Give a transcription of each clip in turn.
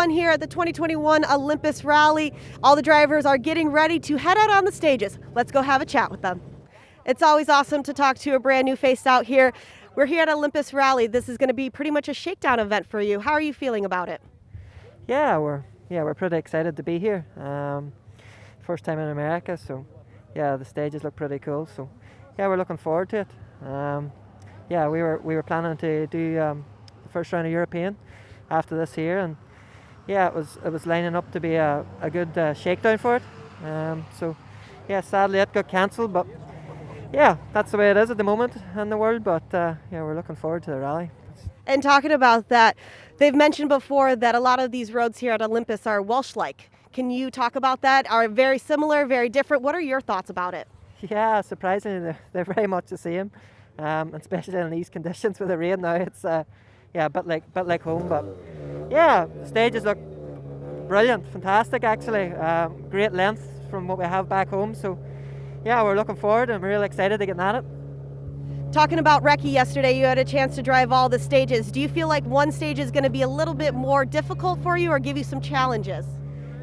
1 here at the 2021 Olympus Rally. All the drivers are getting ready to head out on the stages. Let's go have a chat with them. It's always awesome to talk to a brand new face out here. We're here at Olympus Rally. This is going to be pretty much a shakedown event for you. How are you feeling about it? Yeah, we're pretty excited to be here. First time in America, so yeah, the stages look pretty cool. So yeah, we're looking forward to it. Yeah, we were planning to do the first round of European after this here, and yeah, it was lining up to be a good shakedown for it. So yeah, sadly it got cancelled, but yeah, that's the way it is at the moment in the world. But yeah, we're looking forward to the rally. And talking about that, they've mentioned before that a lot of these roads here at Olympus are Welsh-like. Can you talk about that? Are very similar, very different? What are your thoughts about it? Yeah, surprisingly, they're very much the same, especially in these conditions with the rain now. It's yeah, a bit like home, but yeah, the stages look brilliant, fantastic actually. Great length from what we have back home. So yeah, we're looking forward and we're really excited to get at it. Talking about Recce yesterday, you had a chance to drive all the stages. Do you feel like one stage is going to be a little bit more difficult for you or give you some challenges?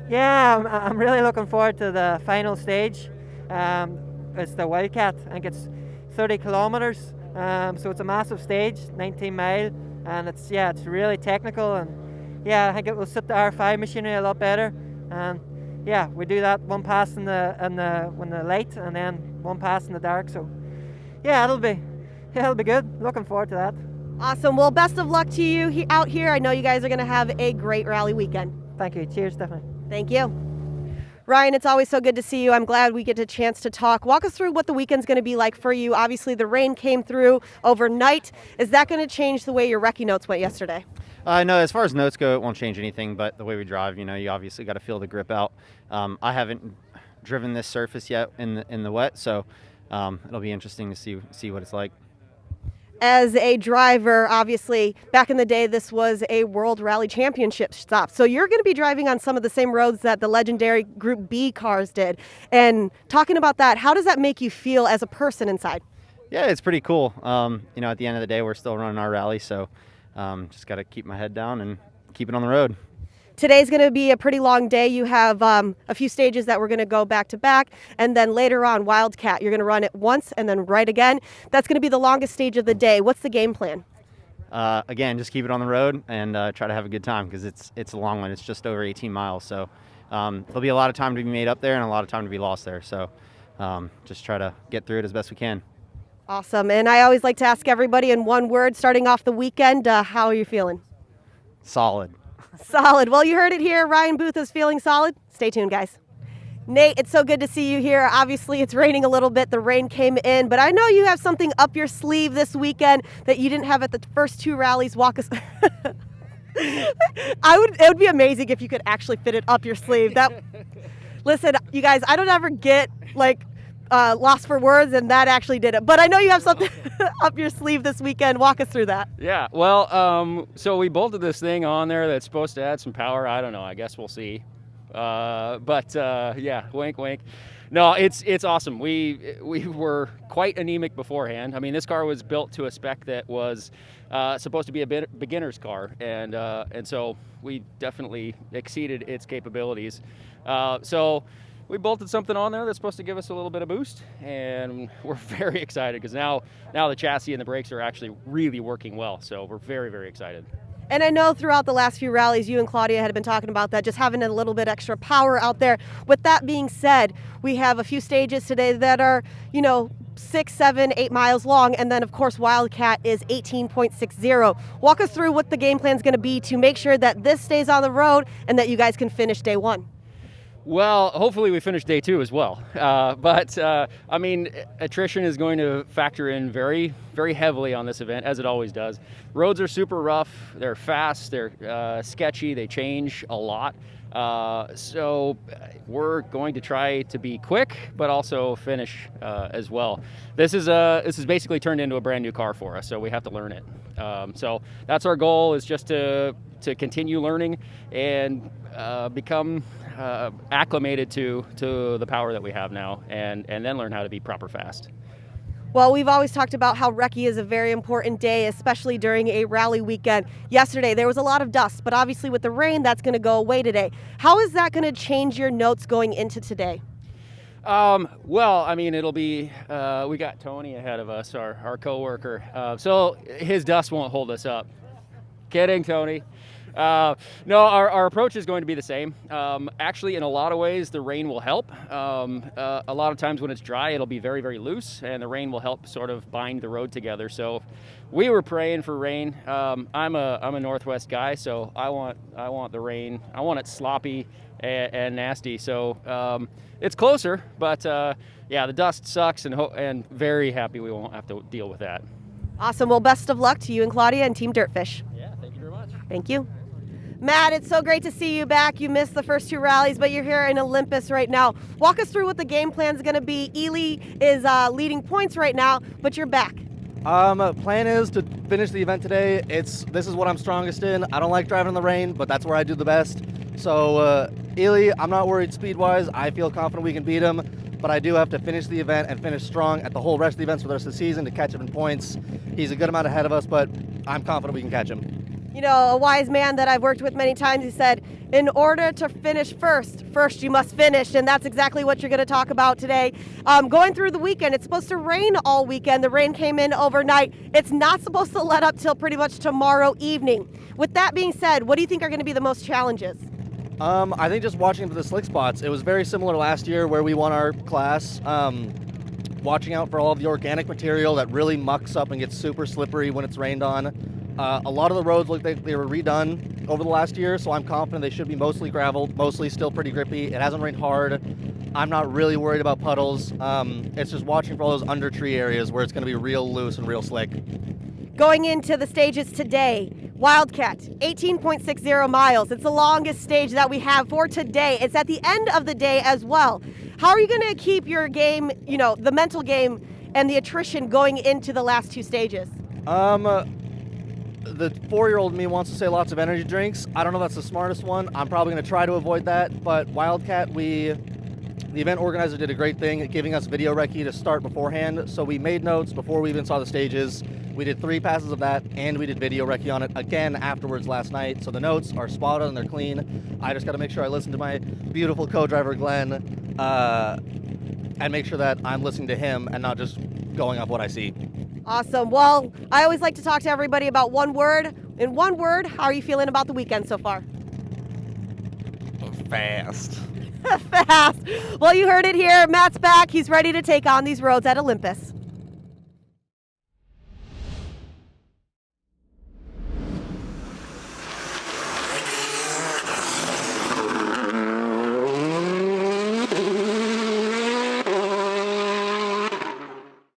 Yeah, I'm really looking forward to the final stage. It's the Wildcat. I think it's 30 kilometers, so it's a massive stage, 19 mile, and it's really technical, and yeah, I think it will suit the R5 machinery a lot better. And yeah, we do that one pass in the light, and then one pass in the dark. So yeah, it'll be good. Looking forward to that. Awesome. Well, best of luck to you out here. I know you guys are going to have a great rally weekend. Thank you. Cheers, Tiffany. Thank you. Ryan, it's always so good to see you. I'm glad we get a chance to talk. Walk us through what the weekend's going to be like for you. Obviously, the rain came through overnight. Is that going to change the way your recce notes went yesterday? No, as far as notes go, it won't change anything, but the way we drive, you obviously got to feel the grip out. I haven't driven this surface yet in the wet, so it'll be interesting to see what it's like. As a driver, obviously, back in the day, this was a World Rally Championship stop. So you're going to be driving on some of the same roads that the legendary Group B cars did. And talking about that, how does that make you feel as a person inside? Yeah, it's pretty cool. At the end of the day, we're still running our rally, so just got to keep my head down and keep it on the road. Today's going to be a pretty long day. You have a few stages that we're going to go back to back, and then later on, Wildcat, you're going to run it once and then right again. That's going to be the longest stage of the day. What's the game plan? Again, just keep it on the road and try to have a good time because it's a long one. It's just over 18 miles, so there'll be a lot of time to be made up there and a lot of time to be lost there. So just try to get through it as best we can. Awesome. And I always like to ask everybody in one word, starting off the weekend, how are you feeling? Solid. Solid. Well, you heard it here. Ryan Booth is feeling solid. Stay tuned, guys. Nate, it's so good to see you here. Obviously, it's raining a little bit. The rain came in, but I know you have something up your sleeve this weekend that you didn't have at the first two rallies. Walk us. It would be amazing if you could actually fit it up your sleeve. Listen, you guys, I don't ever get lost for words, and that actually did it. But I know you have something up your sleeve this weekend. Walk us through that. Yeah, well, so we bolted this thing on there that's supposed to add some power. I don't know. I guess we'll see. But yeah, wink, wink. No, it's awesome. We were quite anemic beforehand. I mean, this car was built to a spec that was supposed to be a beginner's car, and so we definitely exceeded its capabilities. So we bolted something on there that's supposed to give us a little bit of boost, and we're very excited because now the chassis and the brakes are actually really working well. So we're very, very excited. And I know throughout the last few rallies, you and Claudia had been talking about that, just having a little bit extra power out there. With that being said, we have a few stages today that are, 6, 7, 8 miles long. And then, of course, Wildcat is 18.60. Walk us through what the game plan is going to be to make sure that this stays on the road and that you guys can finish day one. Well, hopefully we finish day two as well. But I mean, attrition is going to factor in very, very heavily on this event, as it always does. Roads are super rough. They're fast. They're sketchy. They change a lot. So we're going to try to be quick, but also finish as well. This is basically turned into a brand new car for us, so we have to learn it. So that's our goal, is just to continue learning and become acclimated to the power that we have now, and then learn how to be proper fast. Well, we've always talked about how recce is a very important day, especially during a rally weekend. Yesterday, there was a lot of dust, but obviously with the rain, that's going to go away today. How is that going to change your notes going into today? Well, I mean, it'll be, we got Tony ahead of us, our coworker. So his dust won't hold us up. Kidding, Tony. No, our approach is going to be the same. Actually, in a lot of ways, the rain will help. A lot of times when it's dry, it'll be very, very loose, and the rain will help sort of bind the road together. So we were praying for rain. I'm a Northwest guy, so I want the rain. I want it sloppy and nasty. So it's closer, but yeah, the dust sucks, and very happy we won't have to deal with that. Awesome. Well, best of luck to you and Claudia and Team DirtFish. Yeah, thank you very much. Thank you. Matt, it's so great to see you back. You missed the first 2 rallies, but you're here in Olympus right now. Walk us through what the game plan is going to be. Ely is leading points right now, but you're back. Plan is to finish the event today. This is what I'm strongest in. I don't like driving in the rain, but that's where I do the best. So Ely, I'm not worried speed-wise. I feel confident we can beat him, but I do have to finish the event and finish strong at the whole rest of the events for the rest of the season to catch him in points. He's a good amount ahead of us, but I'm confident we can catch him. You know, a wise man that I've worked with many times, he said, in order to finish first you must finish, and that's exactly what you're going to talk about today. Going through the weekend, it's supposed to rain all weekend. The rain came in overnight. It's not supposed to let up till pretty much tomorrow evening. With that being said, what do you think are going to be the most challenges? I think just watching for the slick spots. It was very similar to last year where we won our class. Watching out for all of the organic material that really mucks up and gets super slippery when it's rained on. A lot of the roads look like they were redone over the last year, so I'm confident they should be mostly gravel, mostly still pretty grippy. It hasn't rained hard. I'm not really worried about puddles. It's just watching for all those under tree areas where it's going to be real loose and real slick. Going into the stages today, Wildcat, 18.60 miles. It's the longest stage that we have for today. It's at the end of the day as well. How are you going to keep your game, you know, the mental game and the attrition going into the last 2 stages? The 4-year-old me wants to say lots of energy drinks. I don't know if that's the smartest one. I'm probably going to try to avoid that. But Wildcat, the event organizer did a great thing at giving us video recce to start beforehand. So we made notes before we even saw the stages. We did 3 passes of that, and we did video recce on it again afterwards last night. So the notes are spot on and they're clean. I just got to make sure I listen to my beautiful co-driver Glenn and make sure that I'm listening to him and not just going off what I see. Awesome. Well, I always like to talk to everybody about one word. In one word, how are you feeling about the weekend so far? Fast. Fast. Well, you heard it here. Matt's back. He's ready to take on these roads at Olympus.